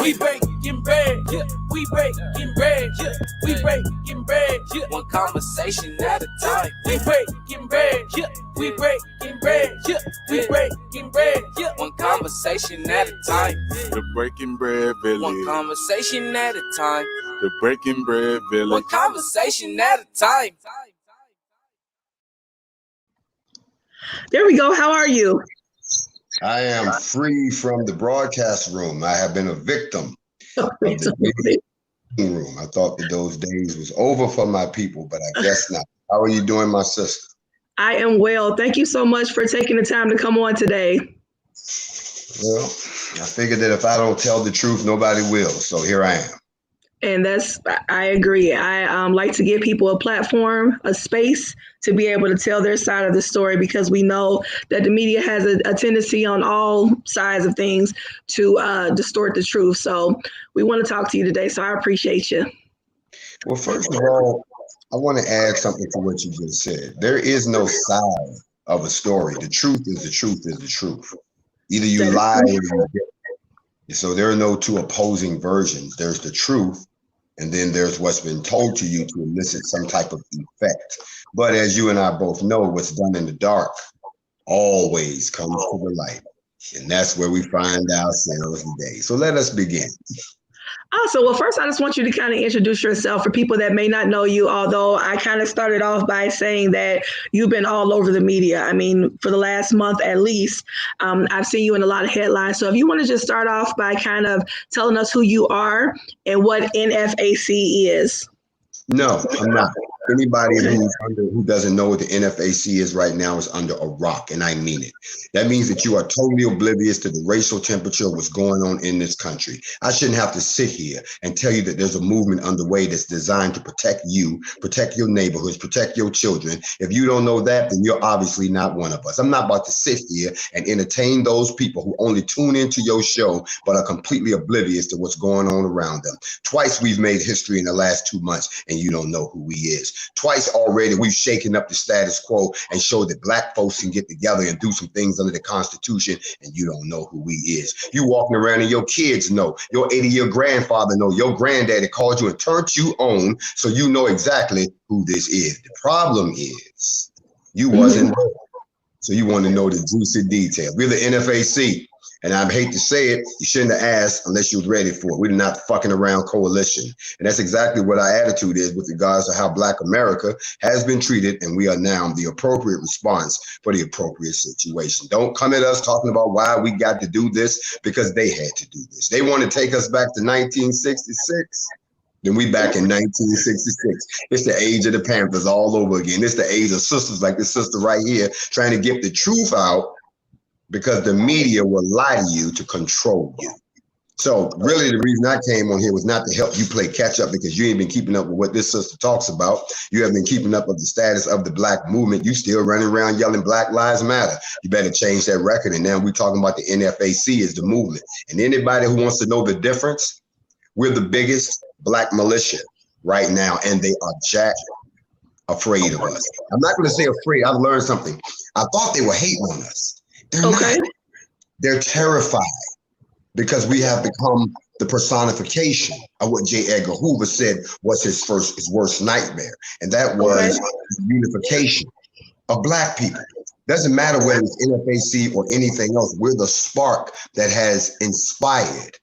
We breaking bread, yeah. We breaking bread, yeah. We breaking bread, yeah. One conversation at a time. We breaking bread, yeah. We breaking bread, yeah. We breaking bread, yeah. One conversation at a time. The Breaking Bread Village. One conversation at a time. The Breaking Bread Village. One conversation at a time. There we go. How are you? I am free from the broadcast room. I have been a victim of the meeting room. I thought that those days was over for my people, but I guess not. How are you doing, my sister? I am well. Thank you so much for taking the time to come on today. Well, I figured that if I don't tell the truth, nobody will. So here I am. And I agree. I like to give people a platform, a space to be able to tell their side of the story, because we know that the media has a tendency on all sides of things to distort the truth. So we want to talk to you today. So I appreciate you. Well, first of all, I want to add something to what you just said. There is no side of a story. The truth is the truth is the truth. Either you lie or you get. So there are no two opposing versions. There's the truth, and then there's what's been told to you to elicit some type of effect. But as you and I both know, what's done in the dark always comes to the light. And that's where we find ourselves today. So let us begin. Well, first, I just want you to kind of introduce yourself for people that may not know you, although I kind of started off by saying that you've been all over the media. I mean, for the last month at least, I've seen you in a lot of headlines. So if you want to just start off by kind of telling us who you are and what NFAC is. No, I'm not. Anybody who doesn't know what the NFAC is right now is under a rock, and I mean it. That means that you are totally oblivious to the racial temperature of what's going on in this country. I shouldn't have to sit here and tell you that there's a movement underway that's designed to protect you, protect your neighborhoods, protect your children. If you don't know that, then you're obviously not one of us. I'm not about to sit here and entertain those people who only tune into your show but are completely oblivious to what's going on around them. Twice we've made history in the last 2 months, and you don't know who he is. Twice already we've shaken up the status quo and showed that black folks can get together and do some things under the Constitution, and you don't know who he is. You walking around and your kids know, your 80-year grandfather know, your granddaddy called you and turned you on, so you know exactly who this is. The problem is you wasn't there, so you want to know the juicy details. We're the NFAC. And I hate to say it, you shouldn't have asked unless you was ready for it. We're not fucking around coalition. And that's exactly what our attitude is with regards to how Black America has been treated. And we are now the appropriate response for the appropriate situation. Don't come at us talking about why we got to do this, because they had to do this. They want to take us back to 1966. Then we back in 1966. It's the age of the Panthers all over again. It's the age of sisters like this sister right here trying to get the truth out, because the media will lie to you to control you. So really the reason I came on here was not to help you play catch up, because you ain't been keeping up with what this sister talks about. You haven't been keeping up with the status of the Black movement. You still running around yelling Black Lives Matter. You better change that record. And now we're talking about the NFAC as the movement. And anybody who wants to know the difference, we're the biggest Black militia right now, and they are jack afraid of us. I'm not going to say afraid. I've learned something. I thought they were hating on us. They're not. They're terrified, because we have become the personification of what J. Edgar Hoover said was his worst nightmare. And that was the unification of Black people. Doesn't matter whether it's NFAC or anything else. We're the spark that has inspired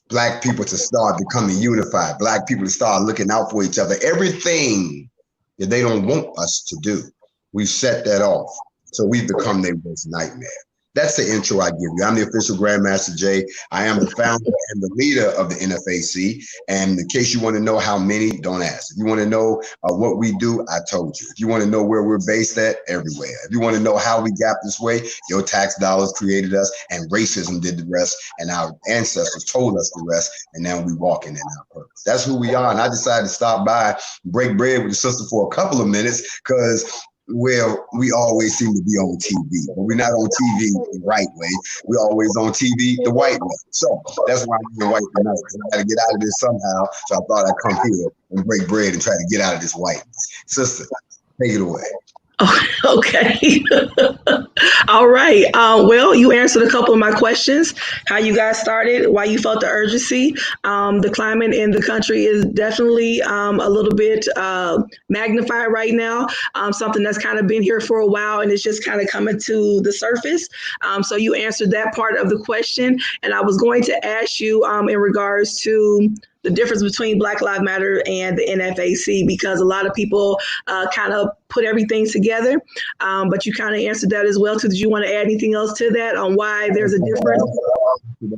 Black people to start becoming unified, Black people to start looking out for each other. Everything that they don't want us to do, we've set that off. So we've become their worst nightmare. That's the intro I give you. I'm the official Grandmaster Jay. I am the founder and the leader of the NFAC. And in case you want to know how many, don't ask. If you want to know what we do, I told you. If you want to know where we're based at, everywhere. If you want to know how we got this way, your tax dollars created us and racism did the rest. And our ancestors told us the rest. And now we walking in our purpose. That's who we are. And I decided to stop by, break bread with the sister for a couple of minutes, because well, we always seem to be on TV, but we're not on TV the right way. We're always on TV the white way. So that's why I'm doing white tonight. I got to get out of this somehow. So I thought I'd come here and break bread and try to get out of this whiteness. Sister, take it away. Okay. All right. Well, you answered a couple of my questions. How you guys started, why you felt the urgency. The climate in the country is definitely a little bit magnified right now. Something that's kind of been here for a while and it's just kind of coming to the surface. So you answered that part of the question. And I was going to ask you in regards to the difference between Black Lives Matter and the NFAC, because a lot of people kind of put everything together, but you kind of answered that as well. So did you want to add anything else to that on why there's a difference?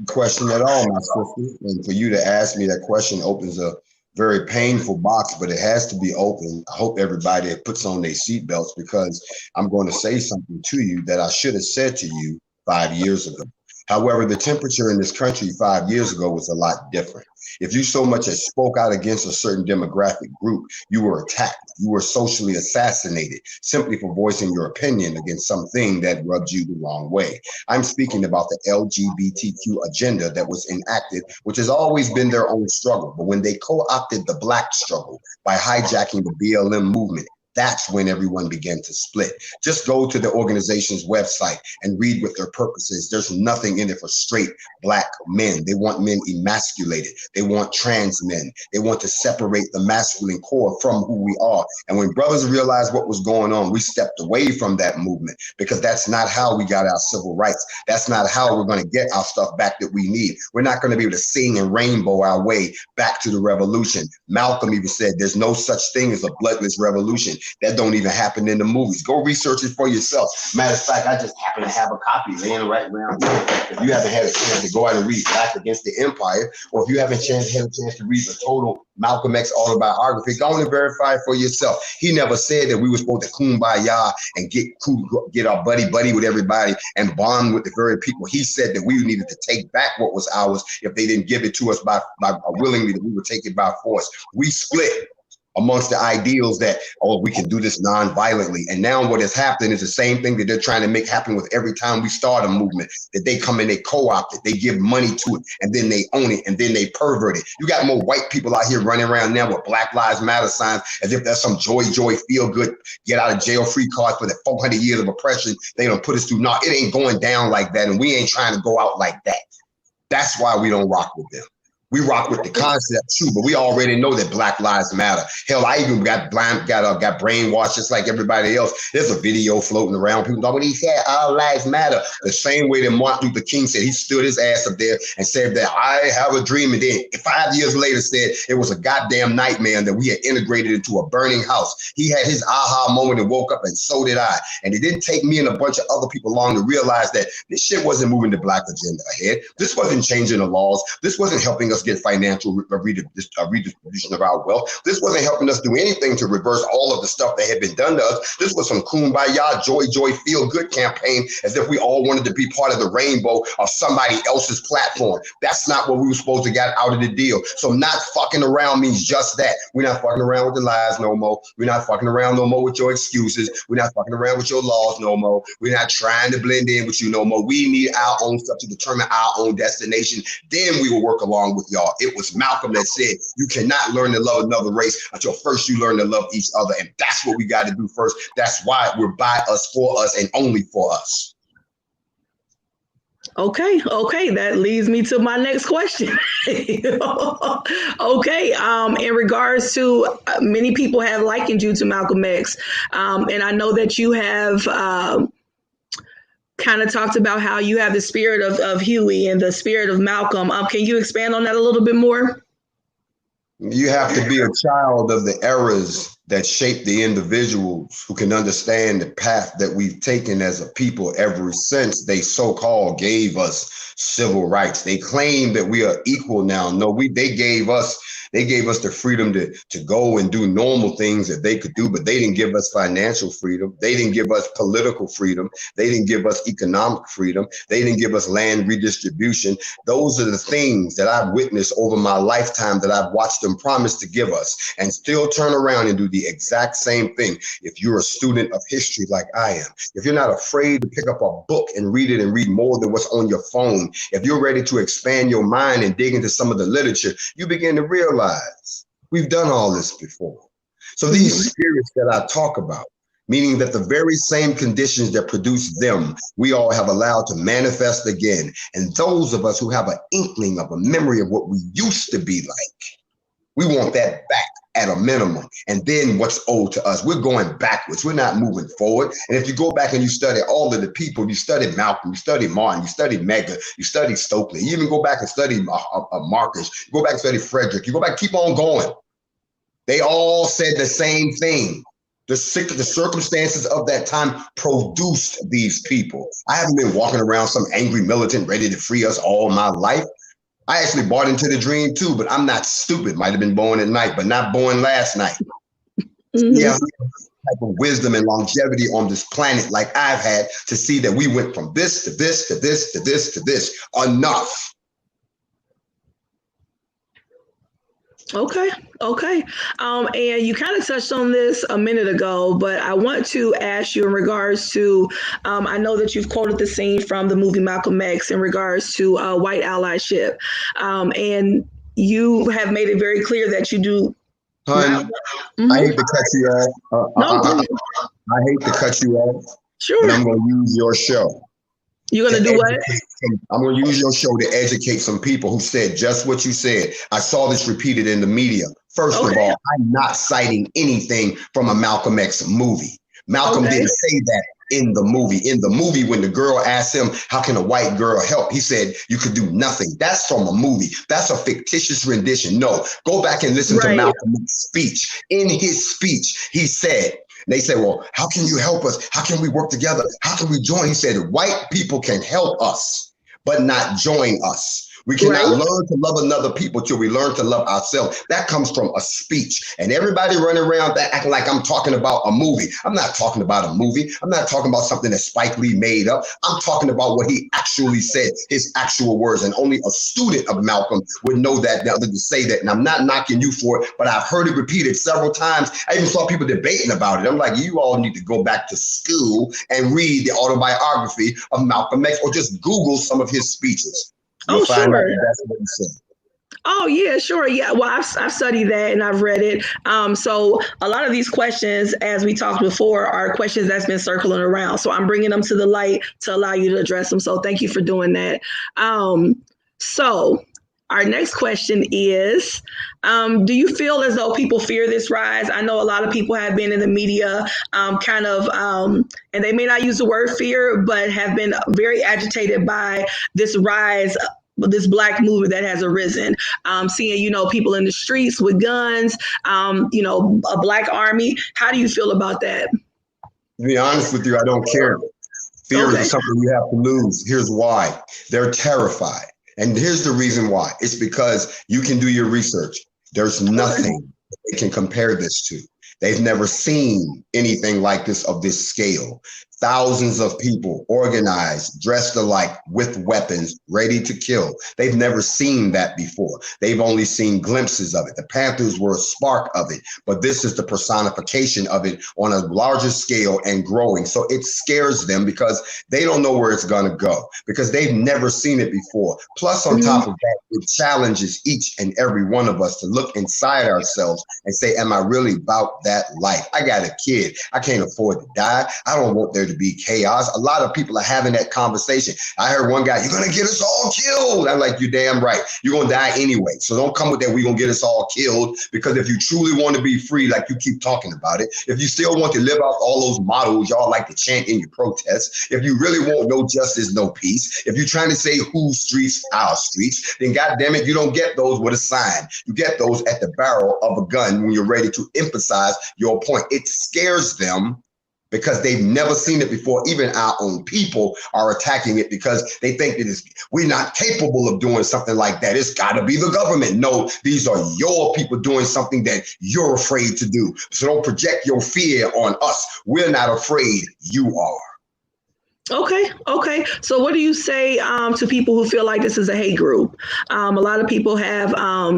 Question at all, my sister. And for you to ask me that question opens a very painful box, but it has to be open. I hope everybody puts on their seatbelts, because I'm going to say something to you that I should have said to you 5 years ago. However, the temperature in this country 5 years ago was a lot different. If you so much as spoke out against a certain demographic group, you were attacked. You were socially assassinated simply for voicing your opinion against something that rubbed you the wrong way. I'm speaking about the LGBTQ agenda that was enacted, which has always been their own struggle. But when they co-opted the Black struggle by hijacking the BLM movement, that's when everyone began to split. Just go to the organization's website and read what their purpose is. There's nothing in it for straight Black men. They want men emasculated. They want trans men. They want to separate the masculine core from who we are. And when brothers realized what was going on, we stepped away from that movement, because that's not how we got our civil rights. That's not how we're going to get our stuff back that we need. We're not going to be able to sing and rainbow our way back to the revolution. Malcolm even said there's no such thing as a bloodless revolution. That don't even happen in the movies. Go research it for yourself. Matter of fact, I just happen to have a copy laying right around here. If you haven't had a chance to go out and read Black Against the Empire, or if you haven't had a chance to read the total Malcolm X autobiography, go on and verify it for yourself. He never said that we were supposed to kumbaya and get our buddy with everybody and bond with the very people. He said that we needed to take back what was ours if they didn't give it to us by willingly, that we would take it by force. We split amongst the ideals that, oh, we can do this non-violently. And now what has happened is the same thing that they're trying to make happen with every time we start a movement, that they come and they co-opt it, they give money to it, and then they own it, and then they pervert it. You got more white people out here running around now with Black Lives Matter signs as if that's some joy, feel good, get out of jail free card for the 400 years of oppression they don't put us through. No, it ain't going down like that, and we ain't trying to go out like that. That's why we don't rock with them. We rock with the concept too, but we already know that Black Lives Matter. Hell, I even got brainwashed just like everybody else. There's a video floating around. People talking, he said all lives matter. The same way that Martin Luther King said, he stood his ass up there and said that I have a dream. And then 5 years later said it was a goddamn nightmare and that we had integrated into a burning house. He had his aha moment and woke up, and so did I. And it didn't take me and a bunch of other people long to realize that this shit wasn't moving the Black agenda ahead. This wasn't changing the laws. This wasn't helping us get financial redistribution of our wealth. This wasn't helping us do anything to reverse all of the stuff that had been done to us. This was some kumbaya, joy, feel good campaign, as if we all wanted to be part of the rainbow of somebody else's platform. That's not what we were supposed to get out of the deal. So not fucking around means just that. We're not fucking around with the lies no more. We're not fucking around no more with your excuses. We're not fucking around with your laws no more. We're not trying to blend in with you no more. We need our own stuff to determine our own destination. Then we will work along with y'all. It was Malcolm that said, you cannot learn to love another race until first you learn to love each other. And that's what we got to do first. That's why we're by us, for us, and only for us. Okay, that leads me to my next question. Okay, in regards to many people have likened you to Malcolm X, and I know that you have kind of talked about how you have the spirit of Huey and the spirit of Malcolm. Can you expand on that a little bit more? You have to be a child of the eras that shape the individuals who can understand the path that we've taken as a people ever since they so-called gave us civil rights. They claim that we are equal now. No, they gave us the freedom to go and do normal things that they could do, but they didn't give us financial freedom. They didn't give us political freedom. They didn't give us economic freedom. They didn't give us land redistribution. Those are the things that I've witnessed over my lifetime that I've watched them promise to give us, and still turn around and do the exact same thing. If you're a student of history like I am, if you're not afraid to pick up a book and read it and read more than what's on your phone, if you're ready to expand your mind and dig into some of the literature, you begin to realize we've done all this before. So these spirits that I talk about, meaning that the very same conditions that produce them, we all have allowed to manifest again. And those of us who have an inkling of a memory of what we used to be like, we want that back at a minimum. And then what's owed to us, we're going backwards. We're not moving forward. And if you go back and you study all of the people, you study Malcolm, you study Martin, you study Medgar, you study Stokely, you even go back and study Marcus, you go back and study Frederick, you go back, keep on going. They all said the same thing. The circumstances of that time produced these people. I haven't been walking around some angry militant ready to free us all my life. I actually bought into the dream too, but I'm not stupid. Might have been born at night, but not born last night. Mm-hmm. Yeah, type of wisdom and longevity on this planet like I've had to see that we went from this to this to this to this to this. Enough. Okay. And you kind of touched on this a minute ago, but I want to ask you in regards to, I know that you've quoted the scene from the movie Malcolm X in regards to white allyship. And you have made it very clear that you do. Hun, Mm-hmm. I hate to cut you off. I hate to cut you off. Sure. But I'm going to use your show. You're going to do what? I'm going to use your show to educate some people who said just what you said. I saw this repeated in the media. First of all, I'm not citing anything from a Malcolm X movie. Malcolm didn't say that in the movie. In the movie, when the girl asked him, how can a white girl help? He said, you could do nothing. That's from a movie. That's a fictitious rendition. No, go back and listen to Malcolm X's speech. In his speech, he said, they said, well, how can you help us? How can we work together? How can we join? He said, white people can help us, but not join us. We cannot learn to love another people till we learn to love ourselves. That comes from a speech. And everybody running around that acting like I'm talking about a movie. I'm not talking about a movie. I'm not talking about something that Spike Lee made up. I'm talking about what he actually said, his actual words. And only a student of Malcolm would know that, to say that. And I'm not knocking you for it, but I've heard it repeated several times. I even saw people debating about it. I'm like, you all need to go back to school and read the autobiography of Malcolm X, or just Google some of his speeches. You'll find out that's what he said. Oh, yeah, sure. Yeah. Well, I've studied that and I've read it. So a lot of these questions, as we talked before, are questions that's been circling around. So I'm bringing them to the light to allow you to address them. So thank you for doing that. So our next question is, do you feel as though people fear this rise? I know a lot of people have been in the media and they may not use the word fear, but have been very agitated by this rise, this Black movement that has arisen. Seeing, people in the streets with guns, a Black army. How do you feel about that? To be honest with you, I don't care. Fear is something you have to lose. Here's why. They're terrified. And here's the reason why. It's because you can do your research. There's nothing they can compare this to. They've never seen anything like this of this scale. Thousands of people organized, dressed alike, with weapons, ready to kill. They've never seen that before. They've only seen glimpses of it. The Panthers were a spark of it, but this is the personification of it on a larger scale and growing. So it scares them because they don't know where it's going to go, because they've never seen it before. Plus, on top of that, it challenges each and every one of us to look inside ourselves and say, am I really about that life? I got a kid. I can't afford to die. I don't want there to be chaos. A lot of people are having that conversation. I heard one guy, you're going to get us all killed. I'm like, you're damn right. You're going to die anyway. So don't come with that, we're going to get us all killed. Because if you truly want to be free, like you keep talking about it, if you still want to live out all those mottos y'all like to chant in your protests, if you really want no justice, no peace, if you're trying to say whose streets, our streets, then goddamn it, you don't get those with a sign. You get those at the barrel of a gun when you're ready to emphasize your point. It scares them because they've never seen it before. Even our own people are attacking it because they think that we're not capable of doing something like that. It's got to be the government. No, these are your people doing something that you're afraid to do. So don't project your fear on us. We're not afraid. You are. Okay. So what do you say to people who feel like this is a hate group? A lot of people have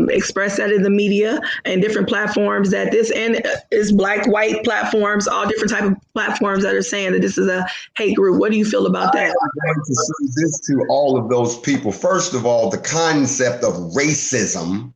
expressed that in the media and different platforms that this, and it's Black, white platforms, all different type of platforms that are saying that this is a hate group. What do you feel about that? I'm going to say this to all of those people. First of all, the concept of racism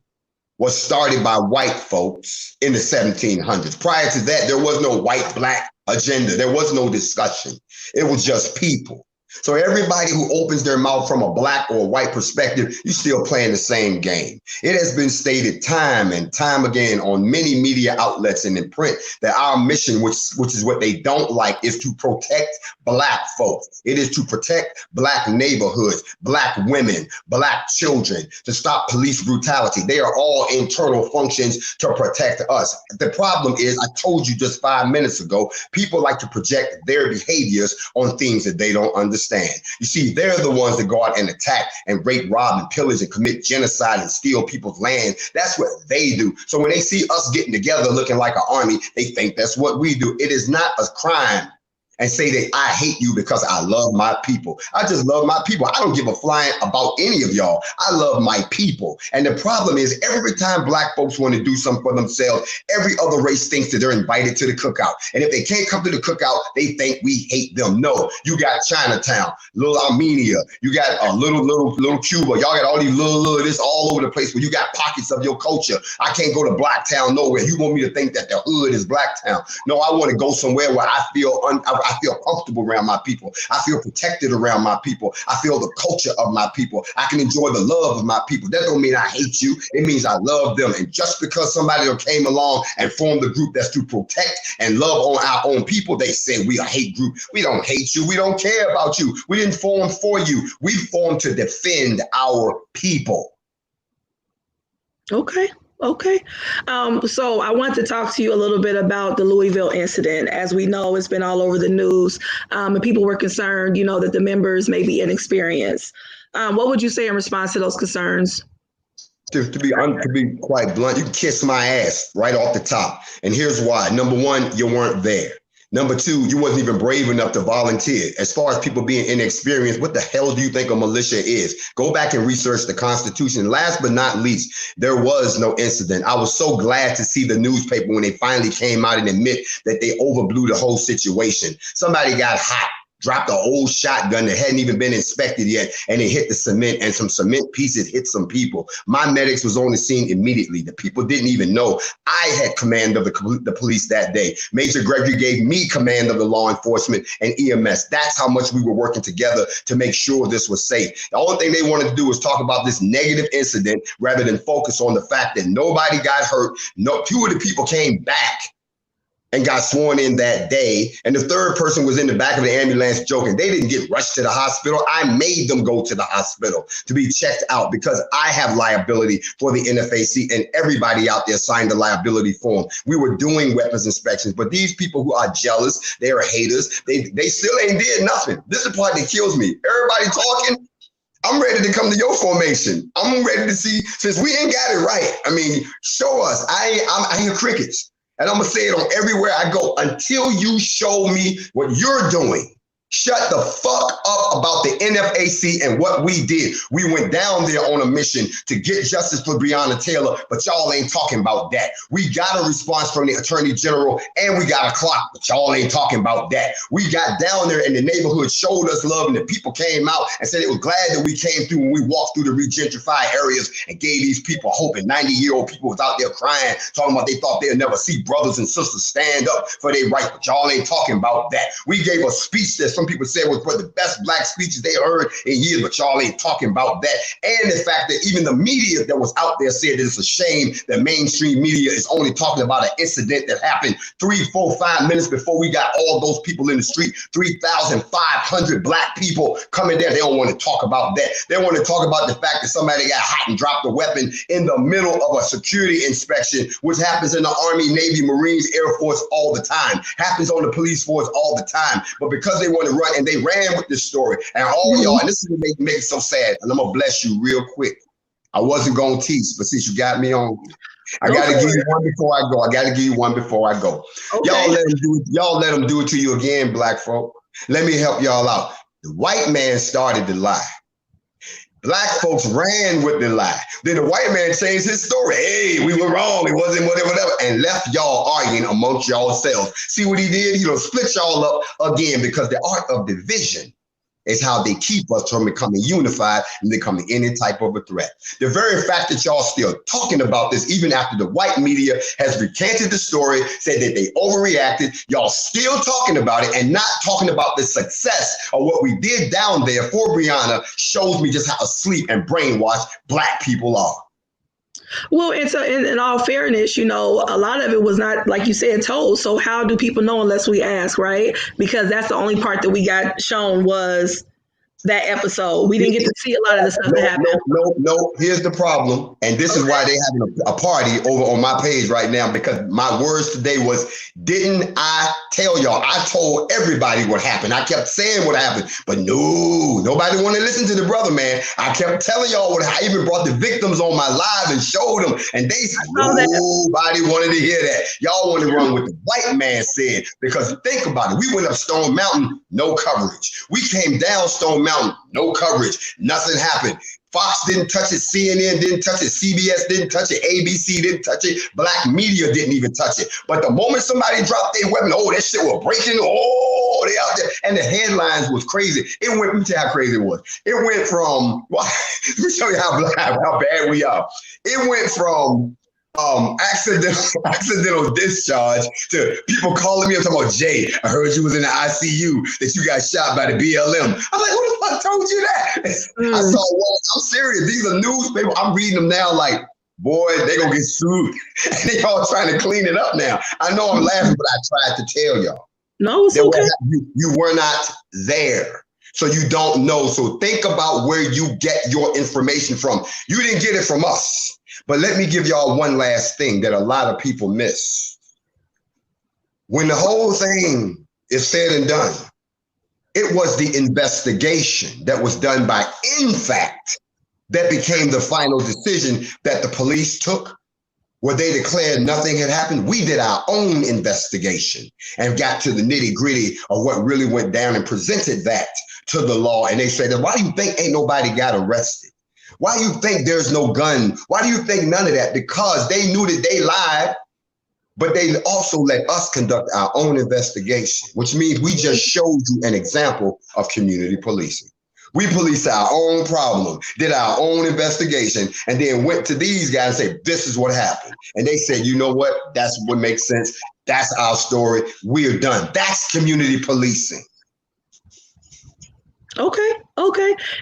was started by white folks in the 1700s. Prior to that, there was no white-black agenda. There was no discussion. It was just people. So everybody who opens their mouth from a black or a white perspective, you're still playing the same game. It has been stated time and time again on many media outlets and in print that our mission, which is what they don't like, is to protect black folks. It is to protect black neighborhoods, black women, black children, to stop police brutality. They are all internal functions to protect us. The problem is, I told you just 5 minutes ago, people like to project their behaviors on things that they don't understand. You see, they're the ones that go out and attack and rape, rob, and pillage and commit genocide and steal people's land. That's what they do. So when they see us getting together looking like an army, they think that's what we do. It is not a crime and say that I hate you because I love my people. I just love my people. I don't give a flying about any of y'all. I love my people. And the problem is, every time black folks want to do something for themselves, every other race thinks that they're invited to the cookout. And if they can't come to the cookout, they think we hate them. No, you got Chinatown, little Armenia, you got a little Cuba. Y'all got all these little this all over the place where you got pockets of your culture. I can't go to Blacktown nowhere. You want me to think that the hood is Blacktown. No, I want to go somewhere where I feel I feel comfortable around my people. I feel protected around my people. I feel the culture of my people. I can enjoy the love of my people. That don't mean I hate you. It means I love them. And just because somebody came along and formed a group that's to protect and love on our own people, they say we a hate group. We don't hate you. We don't care about you. We didn't form for you. We formed to defend our people. Okay. So I want to talk to you a little bit about the Louisville incident. As we know, it's been all over the news, and people were concerned, that the members may be inexperienced. What would you say in response to those concerns? To be quite blunt, you can kiss my ass right off the top. And here's why. Number one, you weren't there. Number two, you wasn't even brave enough to volunteer. As far as people being inexperienced, what the hell do you think a militia is? Go back and research the Constitution. Last but not least, there was no incident. I was so glad to see the newspaper when they finally came out and admit that they overblew the whole situation. Somebody got hot, dropped an old shotgun that hadn't even been inspected yet, and it hit the cement, and some cement pieces hit some people. My medics was on the scene immediately. The people didn't even know I had command of the police that day. Major Gregory gave me command of the law enforcement and EMS. That's how much we were working together to make sure this was safe. The only thing they wanted to do was talk about this negative incident rather than focus on the fact that nobody got hurt. No, 2 of the people came back and got sworn in that day. And the third person was in the back of the ambulance joking. They didn't get rushed to the hospital. I made them go to the hospital to be checked out because I have liability for the NFAC, and everybody out there signed the liability form. We were doing weapons inspections, but these people who are jealous, they are haters. They still ain't did nothing. This is the part that kills me. Everybody talking. I'm ready to come to your formation. I'm ready to see, since we ain't got it right. I mean, show us. I hear crickets. And I'm going to say it on everywhere I go. Until you show me what you're doing, shut the fuck up about the NFAC and what we did. We went down there on a mission to get justice for Breonna Taylor, but y'all ain't talking about that. We got a response from the Attorney General and we got a clock, but y'all ain't talking about that. We got down there and the neighborhood showed us love, and the people came out and said it was glad that we came through when we walked through the regentrified areas and gave these people hope. And 90-year-old people was out there crying, talking about they thought they'd never see brothers and sisters stand up for their rights, but y'all ain't talking about that. We gave a speech that some people said was one of the best black speeches they heard in years, but y'all ain't talking about that. And the fact that even the media that was out there said that it's a shame that mainstream media is only talking about an incident that happened 3, 4, 5 minutes before we got all those people in the street, 3,500 black people coming there. They don't want to talk about that. They want to talk about the fact that somebody got hot and dropped a weapon in the middle of a security inspection, which happens in the Army, Navy, Marines, Air Force all the time, happens on the police force all the time. But because they want to run, and they ran with this story, and all y'all, and this is what make it so sad, and I'm gonna bless you real quick. I wasn't gonna teach, but since you got me on, I gotta give you one before I go. Okay. Y'all let them do it to you again, black folk. Let me help y'all out. The white man started the lie. Black folks ran with the lie. Then the white man changed his story. Hey, we were wrong. It wasn't whatever, and left y'all arguing amongst yourselves. See what he did? He split y'all up again, because the art of division It's how they keep us from becoming unified and becoming any type of a threat. The very fact that y'all still talking about this, even after the white media has recanted the story, said that they overreacted, y'all still talking about it and not talking about the success of what we did down there for Breonna, shows me just how asleep and brainwashed Black people are. Well, and so in all fairness, a lot of it was not, like you said, told. So how do people know unless we ask, right? Because that's the only part that we got shown was that episode. We didn't get to see a lot of the stuff that happened. No. Here's the problem. And this is why they having a party over on my page right now, because my words today was, didn't I tell y'all? I told everybody what happened. I kept saying what happened, but nobody wanted to listen to the brother, man. I kept telling y'all what I even brought the victims on my live and showed them, and nobody wanted to hear that. Y'all want to run with the white man said, because think about it. We went up Stone Mountain, no coverage. We came down Stone Mountain, no coverage. Nothing happened. Fox didn't touch it. CNN didn't touch it. CBS didn't touch it. ABC didn't touch it. Black media didn't even touch it. But the moment somebody dropped their weapon, that shit was breaking. They out there. And the headlines was crazy. It went, let me tell you how crazy it was. It went from, let me show you how bad we are. It went from accidental discharge to people calling me and talking about, Jay, I heard you was in the ICU, that you got shot by the BLM. I'm like, who the fuck told you that? I saw, I'm serious. These are newspapers. I'm reading them now like, boy, they gonna get sued. And they all trying to clean it up now. I know I'm laughing, but I tried to tell y'all. No, it's okay. You were not there. So you don't know. So think about where you get your information from. You didn't get it from us. But let me give y'all one last thing that a lot of people miss. When the whole thing is said and done, it was the investigation that was done by NFAC that became the final decision that the police took, where they declared nothing had happened. We did our own investigation and got to the nitty gritty of what really went down and presented that to the law. And they said, why do you think ain't nobody got arrested? Why do you think there's no gun? Why do you think none of that? Because they knew that they lied, but they also let us conduct our own investigation, which means we just showed you an example of community policing. We policed our own problem, did our own investigation, and then went to these guys and said, this is what happened. And they said, you know what? That's what makes sense. That's our story. We're done. That's community policing. Okay.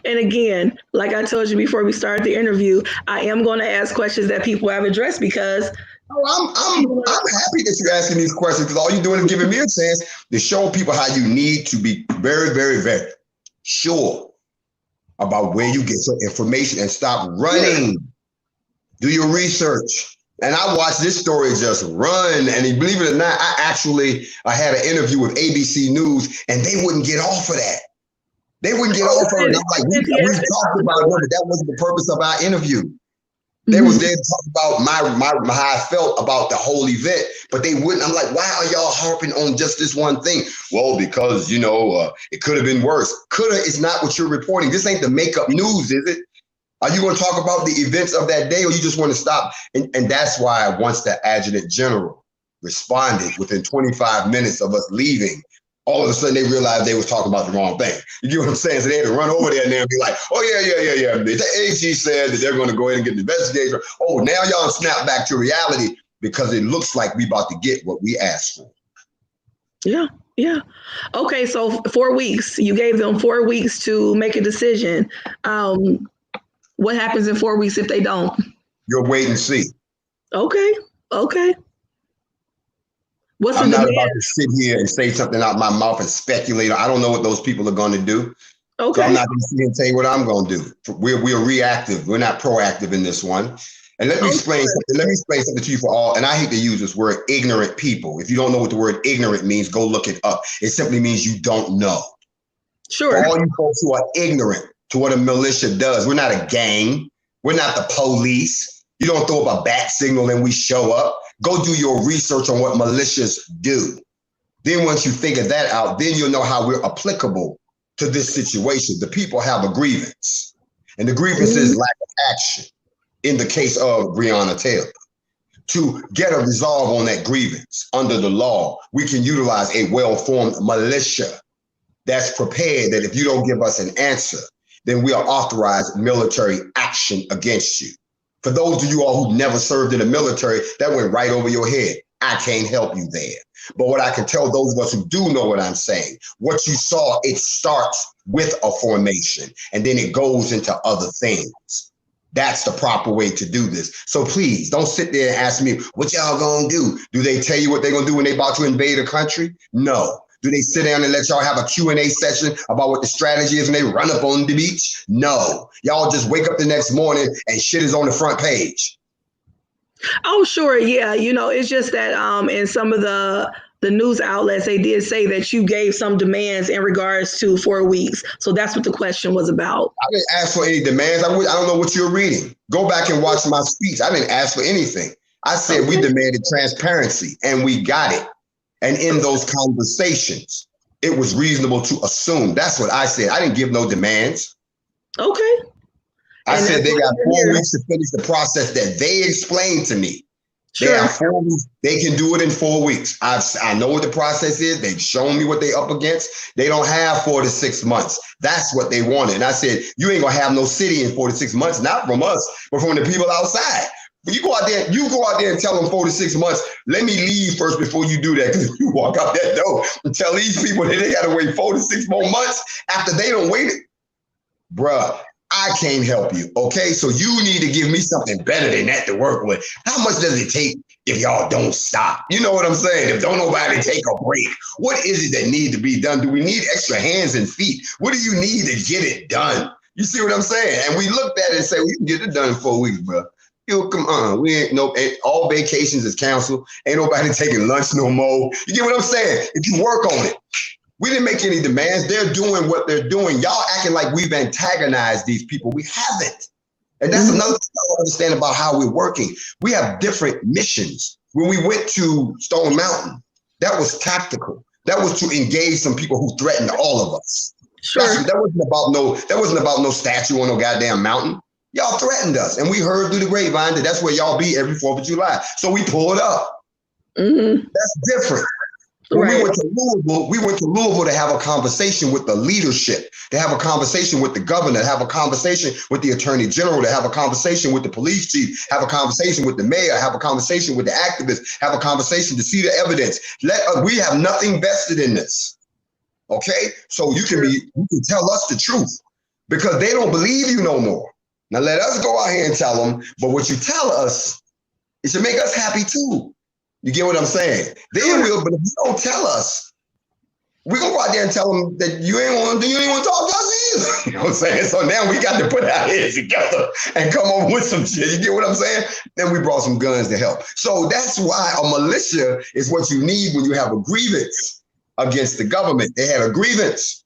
And again, like I told you before we started the interview, I am going to ask questions that people have addressed because I'm happy that you're asking these questions, because all you're doing is giving me a chance to show people how you need to be very, very, very sure about where you get your information and stop running. Do your research. And I watched this story just run. And believe it or not, I had an interview with ABC News and they wouldn't get off of that. They wouldn't get off of it. I'm like, we talked about it, but that wasn't the purpose of our interview. They was there to talk about my how I felt about the whole event, but they wouldn't. I'm like, why are y'all harping on just this one thing? Well, because, it could have been worse. Coulda is not what you're reporting. This ain't the makeup news, is it? Are you going to talk about the events of that day, or you just want to stop? And that's why once the adjutant general responded within 25 minutes of us leaving, all of a sudden they realized they was talking about the wrong thing. You get what I'm saying? So they had to run over there and be like, oh, yeah. The AG said that they're going to go ahead and get an investigation. Oh, now y'all snap back to reality because it looks like we about to get what we asked for. Yeah. Okay, so 4 weeks. You gave them 4 weeks to make a decision. What happens in 4 weeks if they don't? You'll wait and see. Okay. I'm not about to sit here and say something out my mouth and speculate. I don't know what those people are going to do. Okay. So I'm not going to sit here and tell you what I'm going to do. We're reactive. We're not proactive in this one. And let me explain something. Let me explain something to you for all. And I hate to use this word, ignorant people. If you don't know what the word ignorant means, go look it up. It simply means you don't know. Sure. For all you folks who are ignorant to what a militia does, we're not a gang. We're not the police. You don't throw up a bat signal and we show up. Go do your research on what militias do. Then once you figure that out, then you'll know how we're applicable to this situation. The people have a grievance, and the grievance is lack of action in the case of Breonna Taylor. To get a resolve on that grievance under the law, we can utilize a well-formed militia that's prepared that if you don't give us an answer, then we'll authorize military action against you. For those of you all who never served in the military, that went right over your head. I can't help you there. But what I can tell those of us who do know what I'm saying, what you saw, it starts with a formation and then it goes into other things. That's the proper way to do this. So please don't sit there and ask me, what y'all gonna do? Do they tell you what they're gonna do when they about to invade a country? No. Do they sit down and let y'all have a Q&A session about what the strategy is when they run up on the beach? No. Y'all just wake up the next morning and shit is on the front page. Oh, sure. Yeah. It's just that in some of the news outlets, they did say that you gave some demands in regards to 4 weeks. So that's what the question was about. I didn't ask for any demands. I don't know what you're reading. Go back and watch my speech. I didn't ask for anything. I said we demanded transparency and we got it. And in those conversations, it was reasonable to assume. That's what I said. I didn't give no demands. Okay. I said they got 4 weeks to finish the process that they explained to me. Sure. They have 4 weeks. They can do it in 4 weeks. I know what the process is. They've shown me what they up against. They don't have 4 to 6 months. That's what they wanted. And I said, you ain't gonna have no city in 4 to 6 months, not from us, but from the people outside. You go out there and tell them 4 to 6 months, let me leave first before you do that. Because if you walk out that door and tell these people that they got to wait 4 to 6 more months after they don't wait it, bruh, I can't help you. Okay, so you need to give me something better than that to work with. How much does it take if y'all don't stop? You know what I'm saying? If don't nobody take a break, what is it that needs to be done? Do we need extra hands and feet? What do you need to get it done? You see what I'm saying? And we looked at it and said, we can get it done in 4 weeks, bro. Come on, we ain't all vacations is canceled. Ain't nobody taking lunch no more. You get what I'm saying? If you work on it, we didn't make any demands. They're doing what they're doing. Y'all acting like we've antagonized these people. We haven't. And that's another thing I don't understand about how we're working. We have different missions. When we went to Stone Mountain, that was tactical. That was to engage some people who threatened all of us. Sure. That wasn't about no statue on no goddamn mountain. Y'all threatened us, and we heard through the grapevine that that's where y'all be every 4th of July. So we pulled up. Mm-hmm. That's different. When we went to Louisville to have a conversation with the leadership, to have a conversation with the governor, to have a conversation with the attorney general, to have a conversation with the police chief, have a conversation with the mayor, have a conversation with the activists, have a conversation to see the evidence. We have nothing vested in this. Okay? So you can tell us the truth because they don't believe you no more. Now let us go out here and tell them, but what you tell us, it should make us happy too. You get what I'm saying? They will, but if you don't tell us, we're gonna go out there and tell them that you ain't want to talk to us either. You know what I'm saying? So now we got to put our heads together and come up with some shit. You get what I'm saying? Then we brought some guns to help. So that's why a militia is what you need when you have a grievance against the government. They had a grievance.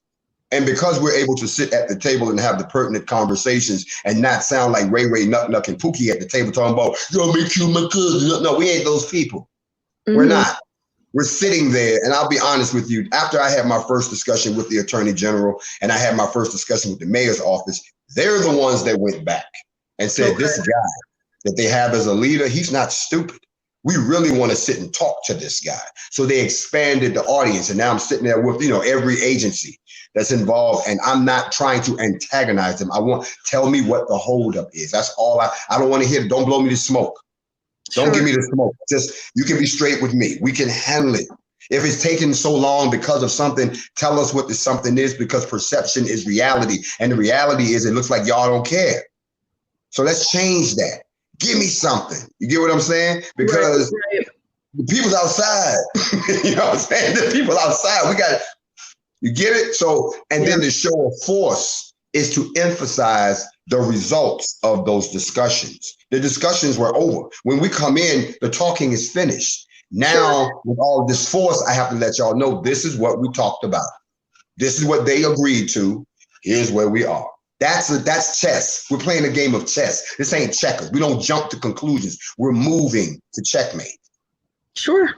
And because we're able to sit at the table and have the pertinent conversations and not sound like Ray, Nuck, and Pookie at the table talking about, yo, make you my cousin. No, we ain't those people. Mm-hmm. We're not. We're sitting there. And I'll be honest with you, after I had my first discussion with the attorney general and I had my first discussion with the mayor's office, they're the ones that went back and said, This guy that they have as a leader, he's not stupid. We really want to sit and talk to this guy. So they expanded the audience. And now I'm sitting there with, every agency that's involved. And I'm not trying to antagonize them. Tell me what the holdup is. That's all I don't want to hear. Don't blow me the smoke. Don't give me the smoke. Just, you can be straight with me. We can handle it. If it's taken so long because of something, tell us what the something is, because perception is reality. And the reality is it looks like y'all don't care. So let's change that. Give me something. You get what I'm saying? Because the people's outside. You know what I'm saying? The people outside. You get it? So, and then the show of force is to emphasize the results of those discussions. The discussions were over. When we come in, the talking is finished. Now, with all this force, I have to let y'all know this is what we talked about. This is what they agreed to. Here's where we are. That's chess. We're playing a game of chess. This ain't checkers. We don't jump to conclusions. We're moving to checkmate. Sure.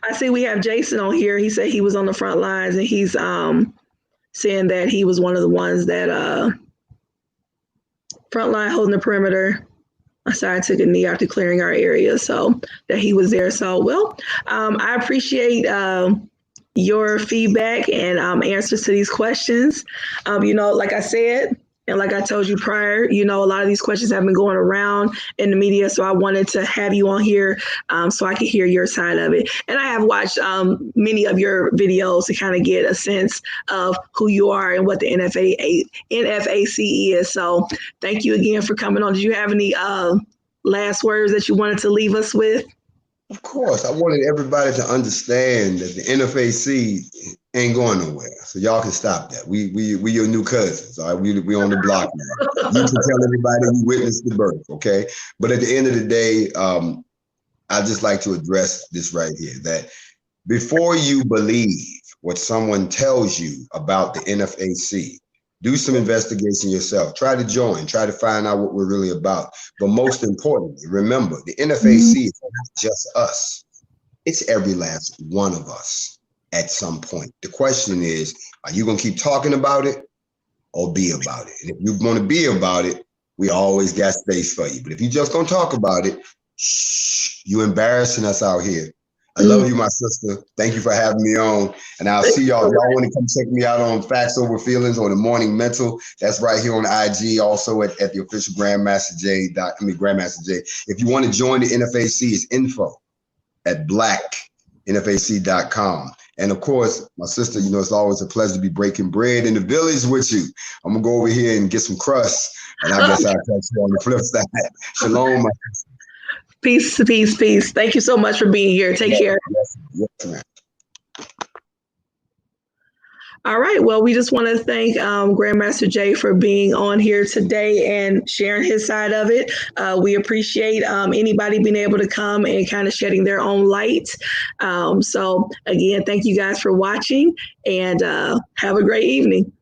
I see we have Jason on here. He said he was on the front lines and he's saying that he was one of the ones that front line holding the perimeter. I took a knee after clearing our area, so that he was there. So, I appreciate your feedback and answers to these questions. Like I said, and like I told you prior, a lot of these questions have been going around in the media. So I wanted to have you on here so I could hear your side of it. And I have watched many of your videos to kind of get a sense of who you are and what the NFAC is. So thank you again for coming on. Did you have any last words that you wanted to leave us with? Of course, I wanted everybody to understand that the NFAC ain't going nowhere, so y'all can stop that. We your new cousins, all right? We on the block now. You can tell everybody you witnessed the birth, okay? But at the end of the day, I just like to address this right here: that before you believe what someone tells you about the NFAC, do some investigation yourself. Try to join. Try to find out what we're really about. But most importantly, remember, the NFAC is not just us. It's every last one of us at some point. The question is, are you going to keep talking about it or be about it? And if you're going to be about it, we always got space for you. But if you just going to talk about it, shh, you embarrassing us out here. I love you, my sister. Thank you for having me on. And I'll see y'all. If y'all want to come check me out on Facts Over Feelings or the Morning Mental, that's right here on IG, also at the official Grandmaster Jay. Grandmaster Jay. If you want to join the NFAC, it's info@blacknfac.com. And of course, my sister, it's always a pleasure to be breaking bread in the village with you. I'm going to go over here and get some crust. And I guess I'll catch you on the flip side. Shalom, my sister. Peace, peace, peace. Thank you so much for being here. Take care. Yes, ma'am. All right. Well, we just want to thank Grandmaster Jay for being on here today and sharing his side of it. We appreciate anybody being able to come and kind of shedding their own light. So again, thank you guys for watching and have a great evening.